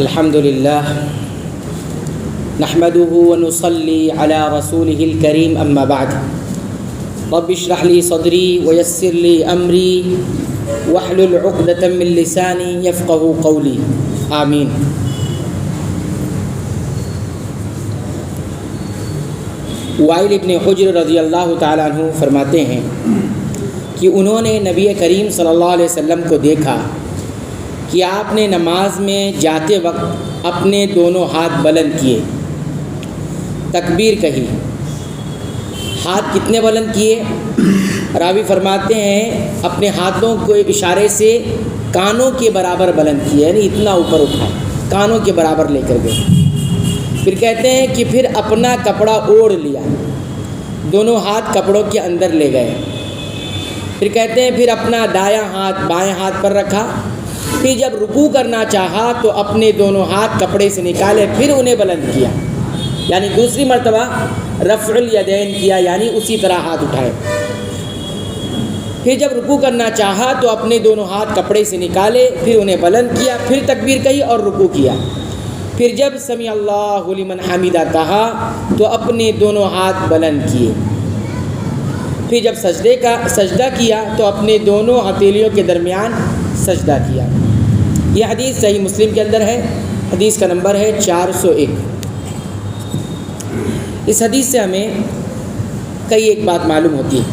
الحمد للہ نحمده ونصلي على رسوله الكريم اما بعد رب اشرح لي صدري ويسر لي امري واحلل عقدة من لساني يفقهوا قولي آمین۔ وائل ابن حجر رضی اللہ تعالیٰ عنہ فرماتے ہیں کہ انہوں نے نبی کریم صلی اللہ علیہ وسلم کو دیکھا کہ آپ نے نماز میں جاتے وقت اپنے دونوں ہاتھ بلند کیے، تکبیر کہی۔ ہاتھ کتنے بلند کیے؟ راوی فرماتے ہیں اپنے ہاتھوں کو اشارے سے کانوں کے برابر بلند کیے، یعنی اتنا اوپر اٹھائے، کانوں کے برابر لے کر گئے۔ پھر کہتے ہیں کہ پھر اپنا کپڑا اوڑھ لیا، دونوں ہاتھ کپڑوں کے اندر لے گئے۔ پھر کہتے ہیں پھر اپنا دایاں ہاتھ بائیں ہاتھ پر رکھا، پھر جب رکوع کرنا چاہا تو اپنے دونوں ہاتھ کپڑے سے نکالے، پھر انہیں بلند کیا، یعنی دوسری مرتبہ رفع الیدین کیا، یعنی اسی طرح ہاتھ اٹھائے۔ پھر جب رکوع کرنا چاہا تو اپنے دونوں ہاتھ کپڑے سے نکالے، پھر انہیں بلند کیا، پھر تکبیر کہی اور رکوع کیا۔ پھر جب سمیع اللہ لمن حمیدہ کہا تو اپنے دونوں ہاتھ بلند کیے۔ پھر جب سجدہ کیا تو اپنے دونوں ہتھیلیوں کے درمیان سجدہ کیا۔ یہ حدیث صحیح مسلم کے اندر ہے، حدیث کا نمبر ہے 401۔ اس حدیث سے ہمیں کئی ایک بات معلوم ہوتی ہے۔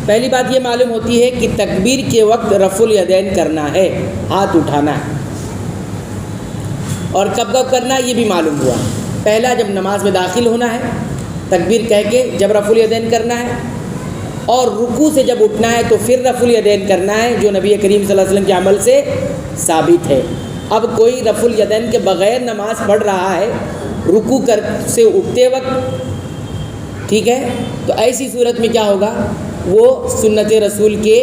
پہلی بات یہ معلوم ہوتی ہے کہ تکبیر کے وقت رفع الیدین کرنا ہے، ہاتھ اٹھانا ہے، اور کب کب کرنا ہے یہ بھی معلوم ہوا۔ پہلا جب نماز میں داخل ہونا ہے تکبیر کہہ کے جب رفع الیدین کرنا ہے، اور رکوع سے جب اٹھنا ہے تو پھر رفع الیدین کرنا ہے، جو نبی کریم صلی اللہ علیہ وسلم کے عمل سے ثابت ہے۔ اب کوئی رفع الیدین کے بغیر نماز پڑھ رہا ہے رکوع سے اٹھتے وقت، ٹھیک ہے، تو ایسی صورت میں کیا ہوگا؟ وہ سنت رسول کے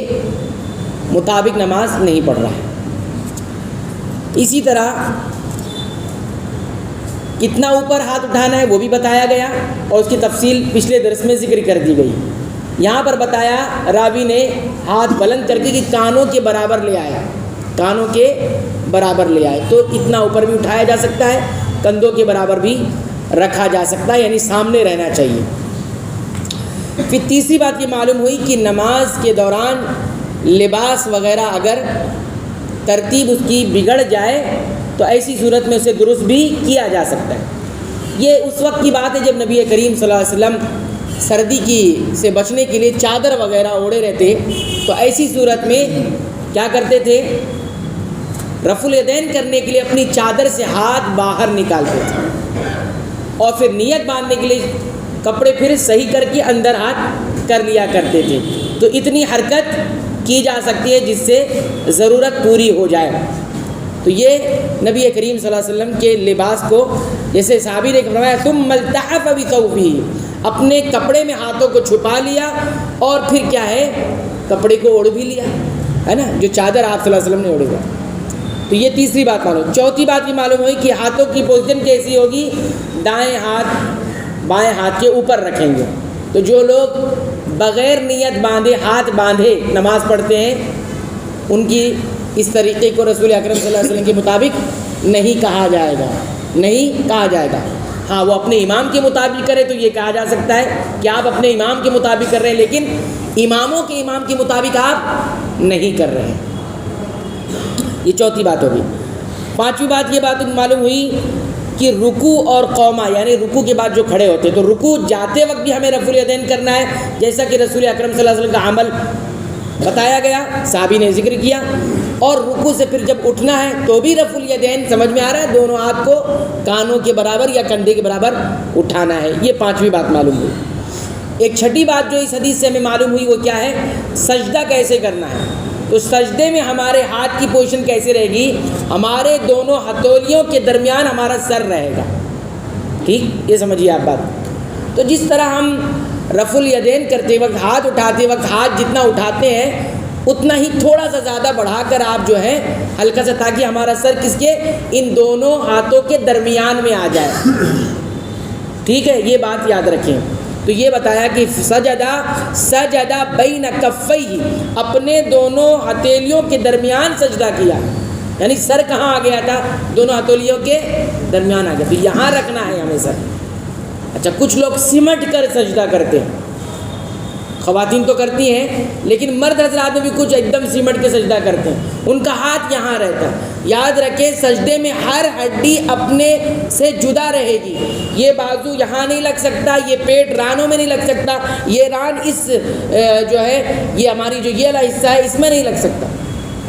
مطابق نماز نہیں پڑھ رہا ہے۔ اسی طرح کتنا اوپر ہاتھ اٹھانا ہے وہ بھی بتایا گیا، اور اس کی تفصیل پچھلے درس میں ذکر کر دی گئی۔ یہاں پر بتایا راوی نے ہاتھ بلند کر کے کہ کانوں کے برابر لے آیا، کانوں کے برابر لے آئے، تو اتنا اوپر بھی اٹھایا جا سکتا ہے، کندھوں کے برابر بھی رکھا جا سکتا ہے، یعنی سامنے رہنا چاہیے۔ پھر تیسری بات یہ معلوم ہوئی کہ نماز کے دوران لباس وغیرہ اگر ترتیب اس کی بگڑ جائے تو ایسی صورت میں اسے درست بھی کیا جا سکتا ہے۔ یہ اس وقت کی بات ہے جب نبی کریم صلی اللہ علیہ وسلم سردی سے بچنے کے لیے چادر وغیرہ اوڑھے رہتے، تو ایسی صورت میں کیا کرتے تھے؟ رفع الیدین کرنے کے لیے اپنی چادر سے ہاتھ باہر نکالتے تھے، اور پھر نیت باندھنے کے لیے کپڑے پھر صحیح کر کے اندر ہاتھ کر لیا کرتے تھے۔ تو اتنی حرکت کی جا سکتی ہے جس سے ضرورت پوری ہو جائے۔ تو یہ نبی کریم صلی اللہ علیہ وسلم کے لباس کو، جیسے صحابی نے فرمایا ثم التحف بثوبه، اپنے کپڑے میں ہاتھوں کو چھپا لیا اور پھر کیا ہے کپڑے کو اوڑھ بھی لیا، ہے نا، جو چادر آپ صلی اللہ علیہ وسلم نے اوڑھی ہوا۔ تو یہ تیسری بات معلوم۔ چوتھی بات یہ معلوم ہوئی کہ ہاتھوں کی پوزیشن کیسی ہوگی؟ دائیں ہاتھ بائیں ہاتھ کے اوپر رکھیں گے۔ تو جو لوگ بغیر نیت باندھے ہاتھ باندھے نماز پڑھتے ہیں ان کی اس طریقے کو رسول اکرم صلی اللہ علیہ وسلم کے مطابق نہیں کہا جائے گا، نہیں کہا جائے گا۔ ہاں وہ اپنے امام کے مطابق کرے تو یہ کہا جا سکتا ہے کہ آپ اپنے امام کے مطابق کر رہے ہیں، لیکن اماموں کے امام کے مطابق آپ نہیں کر رہے ہیں۔ یہ چوتھی بات ہوگی۔ پانچویں بات یہ بات معلوم ہوئی کہ رکوع اور قومہ، یعنی رکوع کے بعد جو کھڑے ہوتے ہیں، تو رکوع جاتے وقت بھی ہمیں رفع الیدین کرنا ہے، جیسا کہ رسول اکرم صلی اللہ علیہ وسلم کا عمل بتایا گیا، صحابی نے ذکر کیا۔ اور رکوع سے پھر جب اٹھنا ہے تو بھی رفع الیدین، سمجھ میں آ رہا ہے، دونوں ہاتھ کو کانوں کے برابر یا کندھے کے برابر اٹھانا ہے۔ یہ پانچویں بات معلوم ہوئی۔ ایک چھٹی بات جو اس حدیث سے ہمیں معلوم ہوئی وہ کیا ہے؟ سجدہ کیسے کرنا ہے۔ تو سجدے میں ہمارے ہاتھ کی پوزیشن کیسے رہے گی؟ ہمارے دونوں ہتھولیوں کے درمیان ہمارا سر رہے گا، ٹھیک، یہ سمجھیے آپ بات۔ تو جس طرح ہم رفع الیدین کرتے وقت، ہاتھ اٹھاتے وقت ہاتھ جتنا اٹھاتے ہیں اتنا ہی تھوڑا سا زیادہ بڑھا کر آپ جو ہے ہلکا سا، تاکہ ہمارا سر کس کے؟ ان دونوں ہاتھوں کے درمیان میں آ جائے، ٹھیک ہے، یہ بات یاد رکھیں۔ تو یہ بتایا کہ سجدہ بین کفیہ، اپنے دونوں ہتھیلیوں کے درمیان سجدہ کیا، یعنی سر کہاں آ گیا تھا؟ دونوں ہتھولیوں کے درمیان آ گیا، تو یہاں رکھنا ہے ہمیں سر۔ اچھا، کچھ لوگ سمٹ کر سجدہ کرتے ہیں، خواتین تو کرتی ہیں لیکن مرد حضرات میں بھی کچھ ایک دم سمٹ کے سجدہ کرتے ہیں، ان کا ہاتھ یہاں رہتا ہے۔ یاد رکھیں سجدے میں ہر ہڈی اپنے سے جدا رہے گی، یہ بازو یہاں نہیں لگ سکتا، یہ پیٹ رانوں میں نہیں لگ سکتا، یہ ران اس جو ہے یہ ہماری جو یہ والا حصہ ہے اس میں نہیں لگ سکتا،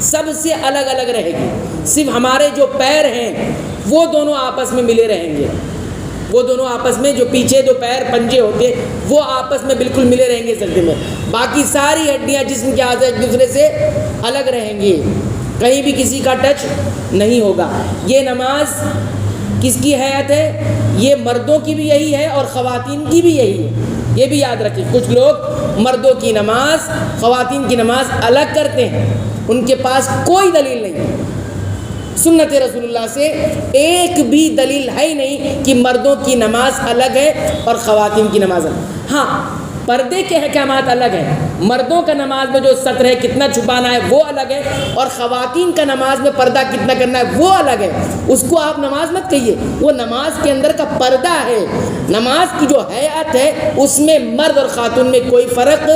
سب سے الگ الگ رہے گی۔ صرف ہمارے جو پیر ہیں وہ دونوں آپس میں ملے رہیں گے، وہ دونوں آپس میں جو پیچھے دو پیر پنجے ہوتے ہیں وہ آپس میں بالکل ملے رہیں گے سجدے میں، باقی ساری ہڈیاں جسم کے اعضاء ایک دوسرے سے الگ رہیں گی، کہیں بھی کسی کا ٹچ نہیں ہوگا۔ یہ نماز کس کی حیت ہے؟ یہ مردوں کی بھی یہی ہے اور خواتین کی بھی یہی ہے، یہ بھی یاد رکھیں۔ کچھ لوگ مردوں کی نماز خواتین کی نماز الگ کرتے ہیں، ان کے پاس کوئی دلیل نہیں، سنت رسول اللہ سے ایک بھی دلیل ہے ہی نہیں کہ مردوں کی نماز الگ ہے اور خواتین کی نماز الگ۔ ہاں، پردے کے احکامات الگ ہیں، مردوں کا نماز میں جو سطر ہے کتنا چھپانا ہے وہ الگ ہے، اور خواتین کا نماز میں پردہ کتنا کرنا ہے وہ الگ ہے۔ اس کو آپ نماز مت کہیے، وہ نماز کے اندر کا پردہ ہے۔ نماز کی جو حیات ہے اس میں مرد اور خاتون میں کوئی فرق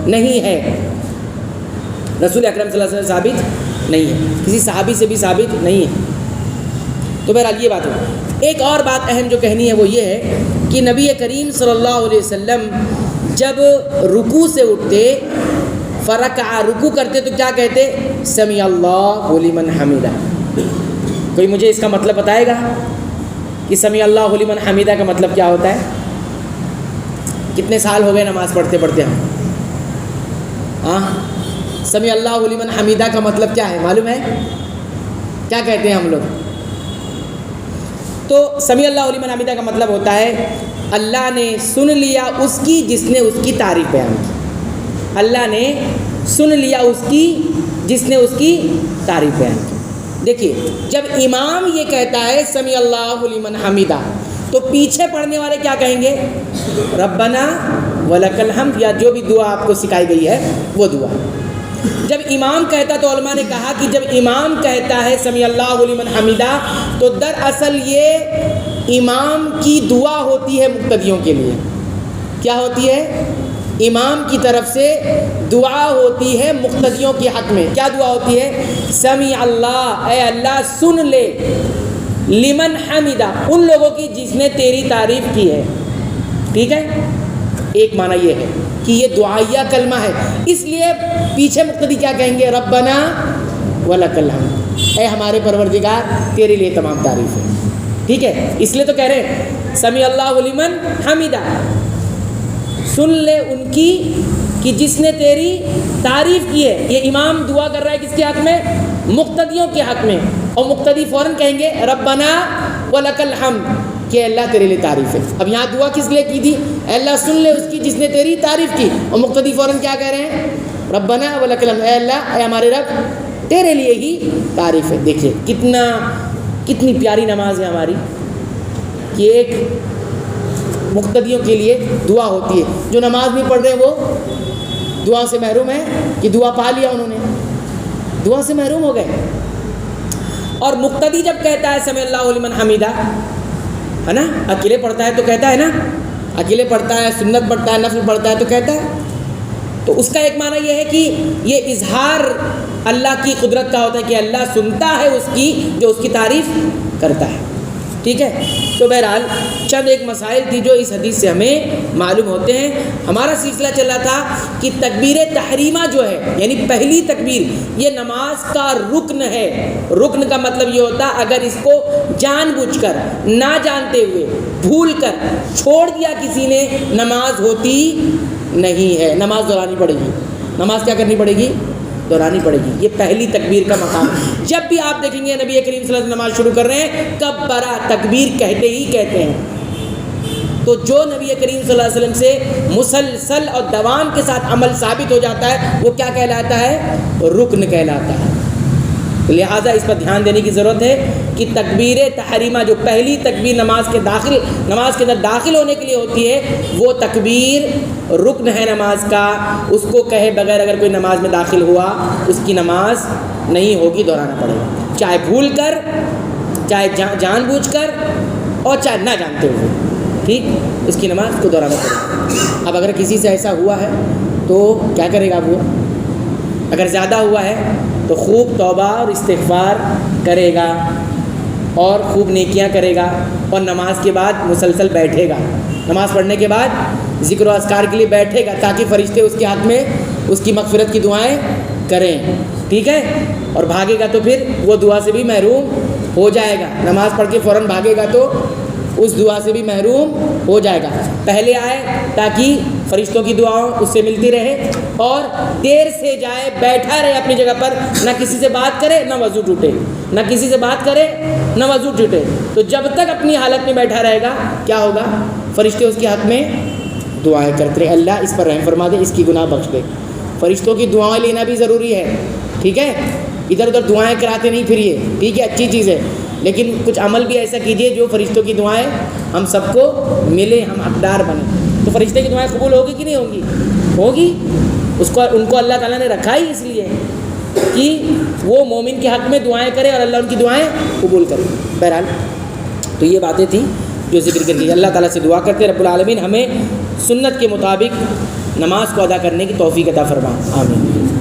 نہیں ہے، رسول اکرم صلی اللہ علیہ وسلم ثابت نہیں ہے، کسی صحابی سے بھی ثابت نہیں ہے۔ تو بہرحال یہ بات ہے۔ ایک اور بات اہم جو کہنی ہے وہ یہ ہے کہ نبی کریم صلی اللہ علیہ وسلم جب رکوع سے اٹھتے، فرکع رکوع کرتے تو کیا کہتے؟ سمیع اللہ لمن حمدہ۔ کوئی مجھے اس کا مطلب بتائے گا کہ سمیع اللہ لمن حمدہ کا مطلب کیا ہوتا ہے؟ کتنے سال ہو گئے نماز پڑھتے پڑھتے ہم؟ ہاں، سمیع اللہ لمن حمدہ کا مطلب کیا ہے معلوم ہے؟ کیا کہتے ہیں ہم لوگ؟ تو سمیع اللہ لمن حمدہ کا مطلب ہوتا ہے اللہ نے سن لیا اس کی جس نے اس کی تعریف بیان کی، اللہ نے سن لیا اس کی جس نے اس کی تعریف بیان کی۔ دیکھیے جب امام یہ کہتا ہے سمیع اللہ لمن حمدہ تو پیچھے پڑھنے والے کیا کہیں گے؟ ربنا ولک الحمد، یا جو بھی دعا آپ کو سکھائی گئی ہے وہ دعا۔ جب امام کہتا تو علماء نے کہا کہ جب امام کہتا ہے سمیع اللہ لمن حمدہ تو دراصل یہ امام کی دعا ہوتی ہے مقتدیوں کے لیے۔ کیا ہوتی ہے؟ امام کی طرف سے دعا ہوتی ہے مقتدیوں کے حق میں۔ کیا دعا ہوتی ہے؟ سمیع اللہ، اے اللہ سن لے، لمن حمدہ، ان لوگوں کی جس نے تیری تعریف کی ہے۔ ٹھیک ہے، ایک معنی یہ ہے کہ یہ دعائیہ کلمہ ہے، اس لیے پیچھے مقتدی کیا کہیں گے؟ ربنا ولک الحمد، اے ہمارے پروردگار تیرے لیے تمام تعریف ہے۔ ٹھیک ہے، اس لیے تو کہہ رہے ہیں سمیع اللہ لمن حمدہ، سن لے ان کی کہ جس نے تیری تعریف کی ہے۔ یہ امام دعا کر رہا ہے کس کے حق میں؟ مقتدیوں کے حق میں، اور مقتدی فوراً کہیں گے ربنا ولک الحمد، کہ اللہ تیرے لیے تعریف ہے۔ اب یہاں دعا کس لیے کی تھی؟ اے اللہ سن لے اس کی جس نے تیری تعریف کی، اور مقتدی فوراً کیا کہہ رہے ہیں؟ ربنا ولک الحمد، اے اللہ، اے ہمارے رب تیرے لیے ہی تعریف ہے۔ دیکھیے کتنی پیاری نماز ہے ہماری، کہ ایک مقتدیوں کے لیے دعا ہوتی ہے۔ جو نماز نہیں پڑھ رہے وہ دعا سے محروم ہے کہ دعا پا لیا انہوں نے، دعا سے محروم ہو گئے۔ اور مقتدی جب کہتا ہے سمیع اللہ لمن حمدہ، ہے نا، اکیلے پڑھتا ہے تو کہتا ہے نا، اکیلے پڑھتا ہے، سنت پڑھتا ہے، نفل پڑھتا ہے تو کہتا ہے، تو اس کا ایک معنی یہ ہے کہ یہ اظہار اللہ کی قدرت کا ہوتا ہے کہ اللہ سنتا ہے اس کی جو اس کی تعریف کرتا ہے۔ ٹھیک ہے، تو بہرحال چند ایک مسائل تھی جو اس حدیث سے ہمیں معلوم ہوتے ہیں۔ ہمارا سلسلہ چل رہا تھا کہ تکبیر تحریمہ جو ہے یعنی پہلی تکبیر یہ نماز کا رکن ہے۔ رکن کا مطلب یہ ہوتا ہے اگر اس کو جان بوجھ کر، نہ جانتے ہوئے، بھول کر چھوڑ دیا کسی نے نماز ہوتی نہیں ہے، نماز دہرانی پڑے گی۔ نماز کیا کرنی پڑے گی؟ دہرانی پڑے گی۔ یہ پہلی تکبیر کا مقام۔ جب بھی آپ دیکھیں گے نبی کریم صلی اللہ علیہ وسلم نماز شروع کر رہے ہیں کبرا، تکبیر کہتے ہی کہتے ہیں۔ تو جو نبی کریم صلی اللہ علیہ وسلم سے مسلسل اور دوام کے ساتھ عمل ثابت ہو جاتا ہے وہ کیا کہلاتا ہے؟ رکن کہلاتا ہے۔ لہٰذا اس پر دھیان دینے کی ضرورت ہے کہ تکبیر تحریمہ جو پہلی تکبیر نماز کے اندر داخل ہونے کے لیے ہوتی ہے وہ تکبیر رکن ہے نماز کا۔ اس کو کہے بغیر اگر کوئی نماز میں داخل ہوا اس کی نماز نہیں ہوگی، دہرانا پڑے گا۔ چاہے بھول کر، چاہے جان بوجھ کر، اور چاہے نہ جانتے ہوئے، ٹھیک، اس کی نماز کو دوہرانا پڑے گا۔ اب اگر کسی سے ایسا ہوا ہے تو کیا کرے گا وہ؟ اگر زیادہ ہوا ہے تو خوب توبہ اور استغفار کرے گا اور خوب نیکیاں کرے گا، اور نماز کے بعد مسلسل بیٹھے گا، نماز پڑھنے کے بعد ذکر و اذکار کے لیے بیٹھے گا تاکہ فرشتے اس کے حق میں اس کی مغفرت کی دعائیں کریں، ٹھیک ہے؟ اور بھاگے گا تو پھر وہ دعا سے بھی محروم ہو جائے گا، نماز پڑھ کے فوراً بھاگے گا تو اس دعا سے بھی محروم ہو جائے گا۔ پہلے آئے تاکہ فرشتوں کی دعاؤں اس سے ملتی رہے، اور دیر سے جائے، بیٹھا رہے اپنی جگہ پر، نہ کسی سے بات کرے نہ وضو ٹوٹے، نہ کسی سے بات کرے نہ وضو ٹوٹے۔ تو جب تک اپنی حالت میں بیٹھا رہے گا کیا ہوگا؟ فرشتے اس کے حق میں دعائیں کرتے رہے، اللہ اس پر رحم فرما دے، اس کی گناہ بخش دے۔ فرشتوں کی دعائیں لینا بھی ضروری ہے، ٹھیک ہے؟ ادھر ادھر دعائیں کراتے نہیں پھریے، ٹھیک ہے؟ اچھی چیز ہے، لیکن کچھ عمل بھی ایسا کیجئے جو فرشتوں کی دعائیں ہم سب کو ملے، ہم حقدار بنیں۔ تو فرشتے کی دعائیں قبول ہوگی کہ نہیں ہوگی؟ ہوگی۔ ان کو اللہ تعالیٰ نے رکھا ہی اس لیے کہ وہ مومن کے حق میں دعائیں کرے اور اللہ ان کی دعائیں قبول کرے۔ بہرحال تو یہ باتیں تھیں جو ذکر کر دی۔ اللہ تعالیٰ سے دعا کرتے رب العالمین ہمیں سنت کے مطابق نماز کو ادا کرنے کی توفیق عطا فرما، آمین۔